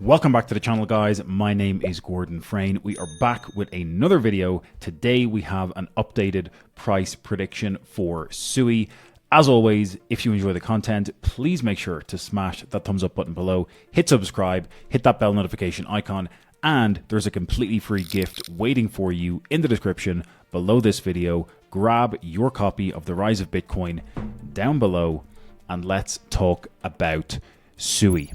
Welcome back to the channel, guys. My name is Gordon Frayne. We are back with another video. Today we have an updated price prediction for SUI. As always, if you enjoy the content, please make sure to smash that thumbs up button below, hit subscribe, hit that bell notification icon, and there's a completely free gift waiting for you in the description below this video. Grab your copy of The Rise of Bitcoin down below, and let's talk about SUI.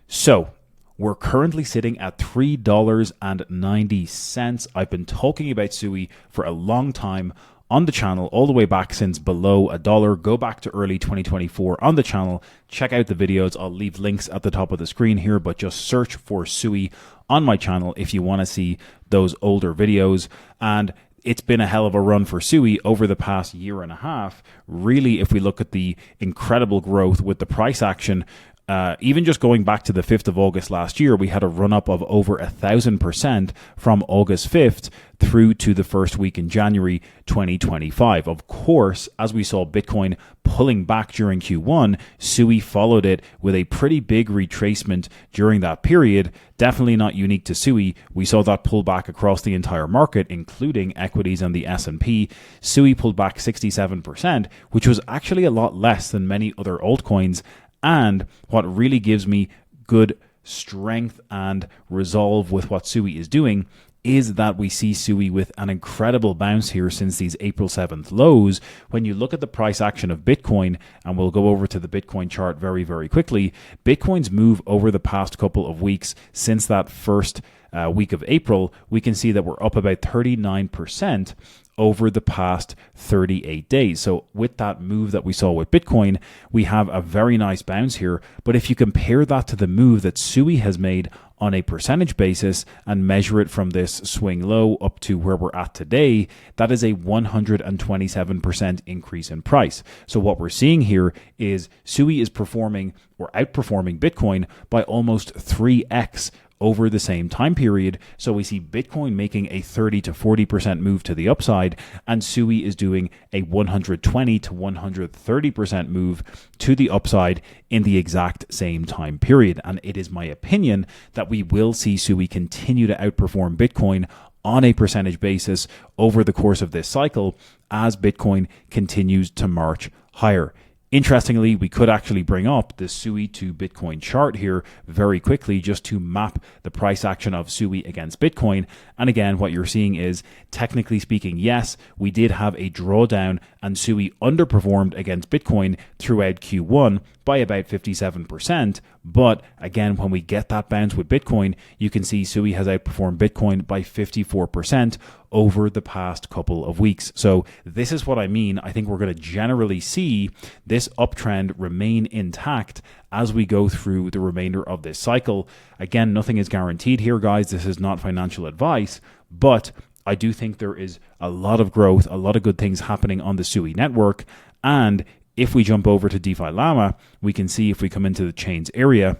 So, we're currently sitting at $3.90. I've been talking about SUI for a long time on the channel, all the way back since below $1. Go back to early 2024 on the channel. Check out the videos. I'll leave links at the top of the screen here, but just search for SUI on my channel if you want to see those older videos. And it's been a hell of a run for SUI over the past year and a half. Really, if we look at the incredible growth with the price action, even just going back to the 5th of August last year, we had a run up of over 1,000% from August 5th through to the first week in January 2025. Of course, as we saw Bitcoin pulling back during Q1, SUI followed it with a pretty big retracement during that period. Definitely not unique to SUI. We saw that pull back across the entire market, including equities and the S&P. SUI pulled back 67%, which was actually a lot less than many other altcoins. And what really gives me good strength and resolve with what SUI is doing is that we see SUI with an incredible bounce here since these April 7th lows. When you look at the price action of Bitcoin, and we'll go over to the Bitcoin chart very, very quickly, Bitcoin's move over the past couple of weeks since that first week of April, we can see that we're up about 39% over the past 38 days. So with that move that we saw with Bitcoin, we have a very nice bounce here. But if you compare that to the move that SUI has made on a percentage basis and measure it from this swing low up to where we're at today, that is a 127% increase in price. So what we're seeing here is SUI is performing or outperforming Bitcoin by almost 3x over the same time period. So we see Bitcoin making a 30 to 40% move to the upside, and SUI is doing a 120 to 130% move to the upside in the exact same time period. And it is my opinion that we will see SUI continue to outperform Bitcoin on a percentage basis over the course of this cycle as Bitcoin continues to march higher. Interestingly, we could actually bring up the SUI to Bitcoin chart here very quickly just to map the price action of SUI against Bitcoin. And again, what you're seeing is, technically speaking, yes, we did have a drawdown and SUI underperformed against Bitcoin throughout Q1 by about 57%. But again, when we get that bounce with Bitcoin, you can see SUI has outperformed Bitcoin by 54% over the past couple of weeks. So this is what I mean. I think we're going to generally see this uptrend remain intact as we go through the remainder of this cycle. Again, nothing is guaranteed here, guys. This is not financial advice, but I do think there is a lot of growth, a lot of good things happening on the SUI network. And if we jump over to DeFi Llama, we can see if we come into the chains area,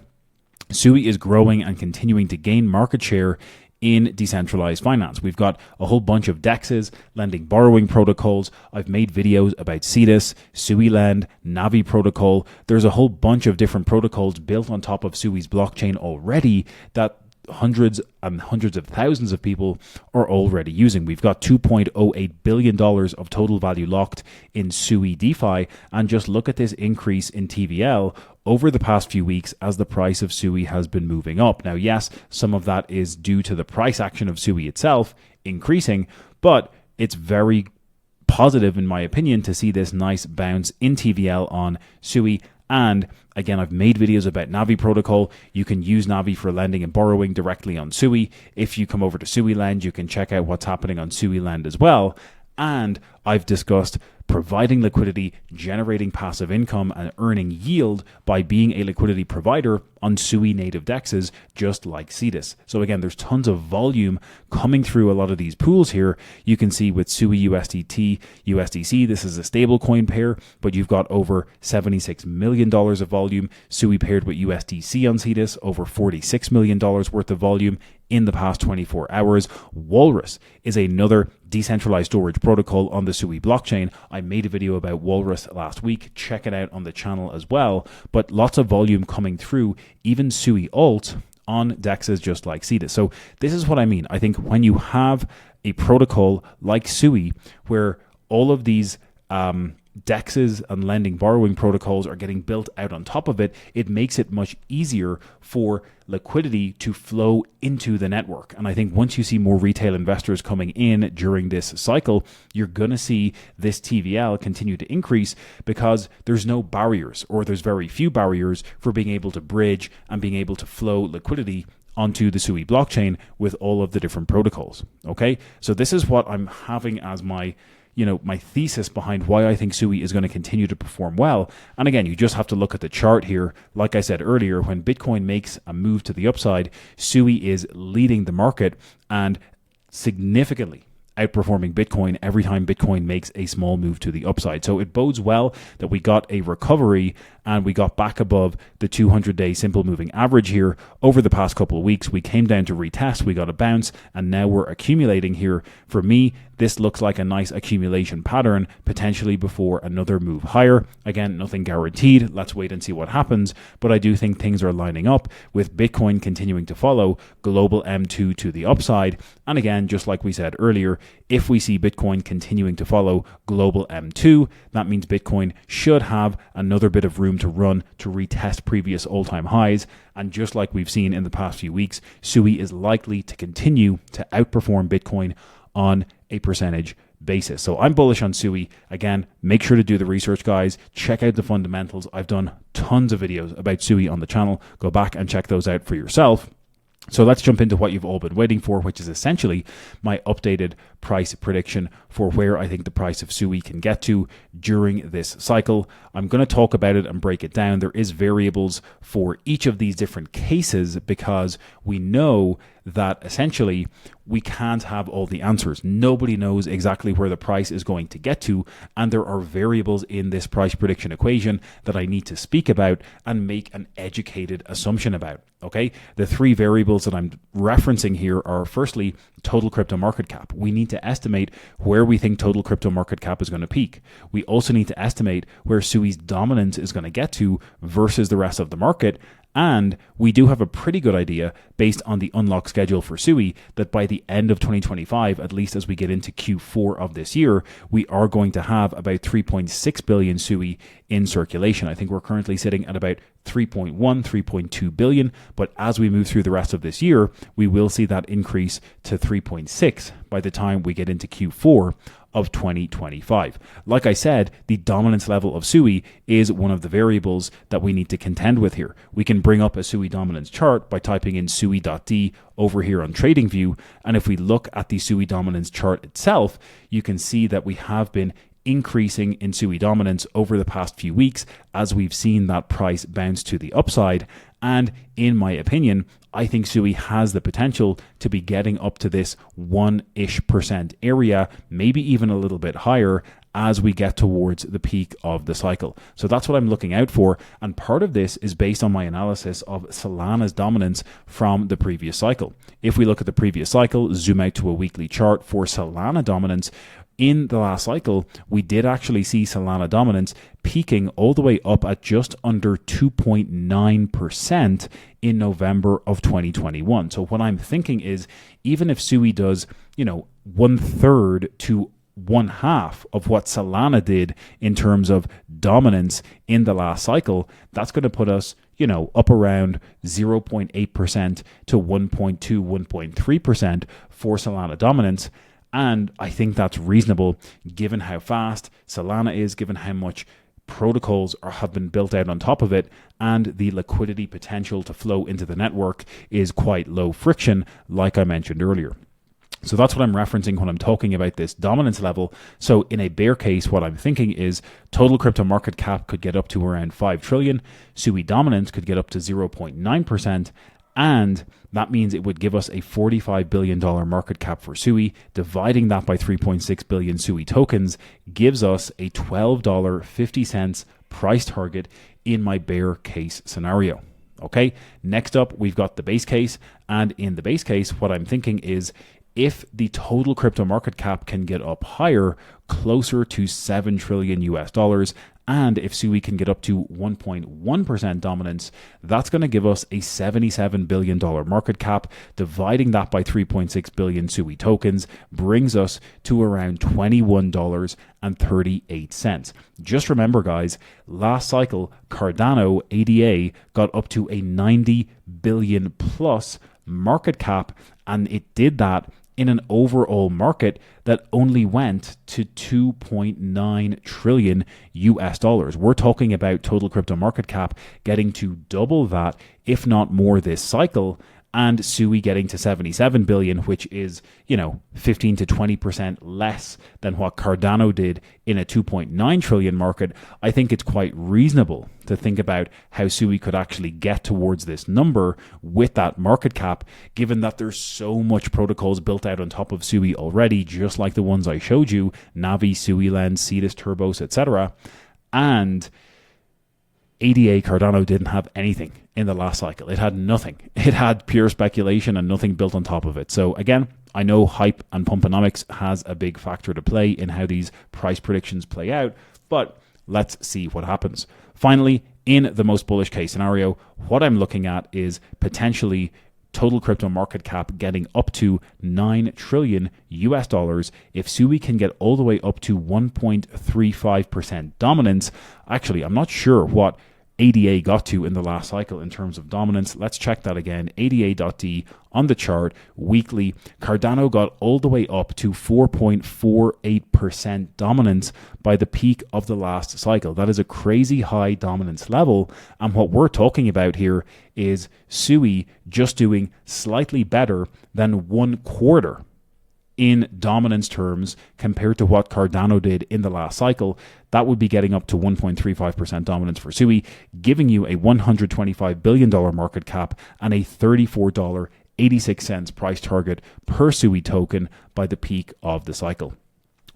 SUI is growing and continuing to gain market share in decentralized finance. We've got a whole bunch of DEXs, lending borrowing protocols. I've made videos about CEDAS, SUI Lend, Navi protocol. There's a whole bunch of different protocols built on top of SUI's blockchain already that hundreds and hundreds of thousands of people are already using. We've got $2.08 billion of total value locked in SUI DeFi. And just look at this increase in TVL over the past few weeks as the price of SUI has been moving up. Now, yes, some of that is due to the price action of SUI itself increasing, but it's very positive, in my opinion, to see this nice bounce in TVL on SUI. And again, I've made videos about Navi protocol. You can use Navi for lending and borrowing directly on SUI. If you come over to SUI Lend, you can check out what's happening on SUI Lend as well. And I've discussed providing liquidity, generating passive income, and earning yield by being a liquidity provider on SUI native DEXs, just like CEDAS. So again, there's tons of volume coming through a lot of these pools here. You can see with SUI USDT, USDC, this is a stable coin pair, but you've got over $76 million of volume. SUI paired with USDC on CEDAS, over $46 million worth of volume in the past 24 hours. Walrus is another decentralized storage protocol on the SUI blockchain. I made a video about Walrus last week. Check it out on the channel as well. But lots of volume coming through. Even SUI Alt on dexes just like Cetus. So this is what I mean. I think when you have a protocol like SUI where all of these dexes and lending borrowing protocols are getting built out on top of it, it makes it much easier for liquidity to flow into the network. And I think once you see more retail investors coming in during this cycle, you're going to see this TVL continue to increase because there's no barriers, or there's very few barriers for being able to bridge and being able to flow liquidity onto the SUI blockchain with all of the different protocols. Okay, so this is what I'm having as my my thesis behind why I think SUI is going to continue to perform well. And again, you just have to look at the chart here. Like I said earlier, when Bitcoin makes a move to the upside, SUI is leading the market and significantly outperforming Bitcoin every time Bitcoin makes a small move to the upside. So it bodes well that we got a recovery and we got back above the 200-day simple moving average here over the past couple of weeks. We came down to retest, we got a bounce, and now we're accumulating here. For me, this looks like a nice accumulation pattern, potentially before another move higher. Again, nothing guaranteed. Let's wait and see what happens. But I do think things are lining up with Bitcoin continuing to follow global M2 to the upside. And again, just like we said earlier, if we see Bitcoin continuing to follow global M2, that means Bitcoin should have another bit of room to run to retest previous all-time highs. And just like we've seen in the past few weeks, SUI is likely to continue to outperform Bitcoin on a percentage basis. So I'm bullish on SUI. Again, make sure to do the research, guys. Check out the fundamentals. I've done tons of videos about SUI on the channel. Go back and check those out for yourself. So let's jump into what you've all been waiting for, which is essentially my updated price prediction for where I think the price of SUI can get to during this cycle. I'm going to talk about it and break it down. There is variables for each of these different cases because we know that essentially we can't have all the answers. Nobody knows exactly where the price is going to get to, and there are variables in this price prediction equation that I need to speak about and make an educated assumption about. Okay, the three variables that I'm referencing here are firstly total crypto market cap. We need to estimate where we think total crypto market cap is going to peak. We also need to estimate where SUI's dominance is going to get to versus the rest of the market. And we do have a pretty good idea based on the unlock schedule for SUI that by the end of 2025, at least as we get into Q4 of this year, we are going to have about 3.6 billion SUI in circulation. I think we're currently sitting at about 3.1, 3.2 billion. But as we move through the rest of this year, we will see that increase to 3.6 by the time we get into Q4 of 2025. Like I said, the dominance level of SUI is one of the variables that we need to contend with here. We can bring up a SUI dominance chart by typing in sui.d over here on TradingView. And if we look at the SUI dominance chart itself, you can see that we have been increasing in SUI dominance over the past few weeks as we've seen that price bounce to the upside. And in my opinion, I think SUI has the potential to be getting up to this 1-ish% area, maybe even a little bit higher as we get towards the peak of the cycle. So that's what I'm looking out for. And part of this is based on my analysis of Solana's dominance from the previous cycle. If we look at the previous cycle, zoom out to a weekly chart for Solana dominance, in the last cycle, we did actually see Solana dominance peaking all the way up at just under 2.9% in November of 2021. So what I'm thinking is, even if SUI does, 1/3 to 1/2 of what Solana did in terms of dominance in the last cycle, that's going to put us, up around 0.8% to 1.2, 1.3% for Solana dominance. And I think that's reasonable given how fast Solana is, given how much protocols have been built out on top of it, and the liquidity potential to flow into the network is quite low friction, like I mentioned earlier. So that's what I'm referencing when I'm talking about this dominance level. So in a bear case, what I'm thinking is total crypto market cap could get up to around 5 trillion. SUI dominance could get up to 0.9%. And that means it would give us a $45 billion market cap for SUI. Dividing that by 3.6 billion SUI tokens gives us a $12.50 price target in my bear case scenario. Okay, next up, we've got the base case. And in the base case, what I'm thinking is if the total crypto market cap can get up higher, closer to $7 trillion US, And if SUI can get up to 1.1% dominance, that's going to give us a $77 billion market cap. Dividing that by 3.6 billion SUI tokens brings us to around $21.38. Just remember, guys, last cycle, Cardano ADA got up to a 90 billion plus market cap, and it did that in an overall market that only went to 2.9 trillion US dollars. We're talking about total crypto market cap getting to double that, if not more, this cycle, and SUI getting to 77 billion, which is, 15 to 20% less than what Cardano did in a 2.9 trillion market. I think it's quite reasonable to think about how SUI could actually get towards this number with that market cap, given that there's so much protocols built out on top of SUI already, just like the ones I showed you, Navi, SUI Lens, Cetus, Turbos, etc. And ADA Cardano didn't have anything in the last cycle. It had nothing. It had pure speculation and nothing built on top of it. So again, I know hype and pumponomics has a big factor to play in how these price predictions play out, but let's see what happens. Finally, in the most bullish case scenario, what I'm looking at is potentially total crypto market cap getting up to 9 trillion US dollars. If SUI can get all the way up to 1.35% dominance, actually, I'm not sure what ADA got to in the last cycle in terms of dominance. Let's check that again. ADA.D on the chart weekly. Cardano got all the way up to 4.48% dominance by the peak of the last cycle. That is a crazy high dominance level. And what we're talking about here is SUI just doing slightly better than 1/4 in dominance terms compared to what Cardano did in the last cycle. That would be getting up to 1.35% dominance for SUI, giving you a $125 billion market cap and a $34.86 price target per SUI token by the peak of the cycle.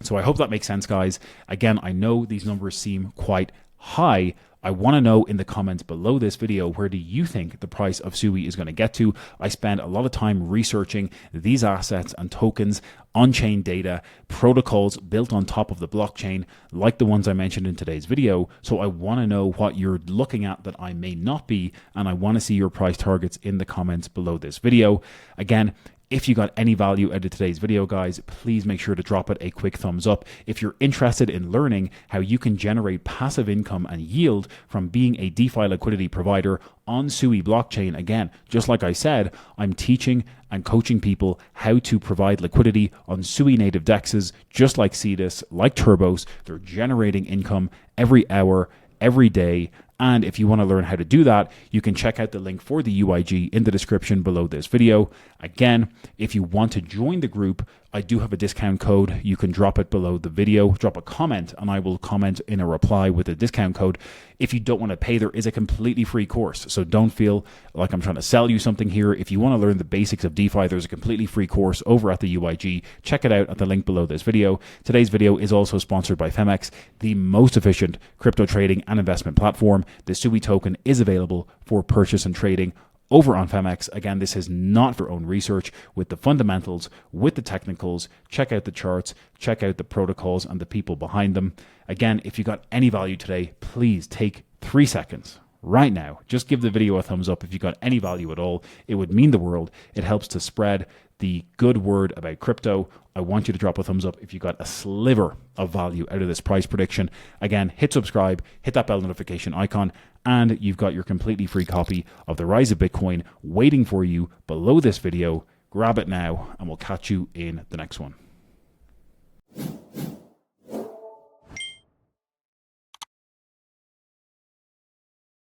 So I hope that makes sense, guys. Again, I know these numbers seem quite high. I want to know in the comments below this video, where do you think the price of SUI is going to get to? I spend a lot of time researching these assets and tokens, on-chain data, protocols built on top of the blockchain, like the ones I mentioned in today's video. So I want to know what you're looking at that I may not be, and I want to see your price targets in the comments below this video. Again, if you got any value out of today's video, guys, please make sure to drop it a quick thumbs up. If you're interested in learning how you can generate passive income and yield from being a DeFi liquidity provider on SUI blockchain, again, just like I said, I'm teaching and coaching people how to provide liquidity on SUI native dexes, just like Cetus, like Turbos. They're generating income every hour, every day. And if you want to learn how to do that, you can check out the link for the UIG in the description below this video. Again, if you want to join the group, I do have a discount code. You can drop it below the video, drop a comment, and I will comment in a reply with a discount code. If you don't want to pay, there is a completely free course. So don't feel like I'm trying to sell you something here. If you want to learn the basics of DeFi, there's a completely free course over at the UIG. Check it out at the link below this video. Today's video is also sponsored by Femex, the most efficient crypto trading and investment platform. The SUI token is available for purchase and trading over on Femex. Again, this is not for own research. With the fundamentals, with the technicals, check out the charts, check out the protocols and the people behind them. Again, if you got any value today, please take 3 seconds right now. Just give the video a thumbs up if you got any value at all. It would mean the world. It helps to spread the good word about crypto. I want you to drop a thumbs up if you got a sliver of value out of this price prediction. Again, hit subscribe, hit that bell notification icon, and you've got your completely free copy of The Rise of Bitcoin waiting for you below this video. Grab it now, and we'll catch you in the next one.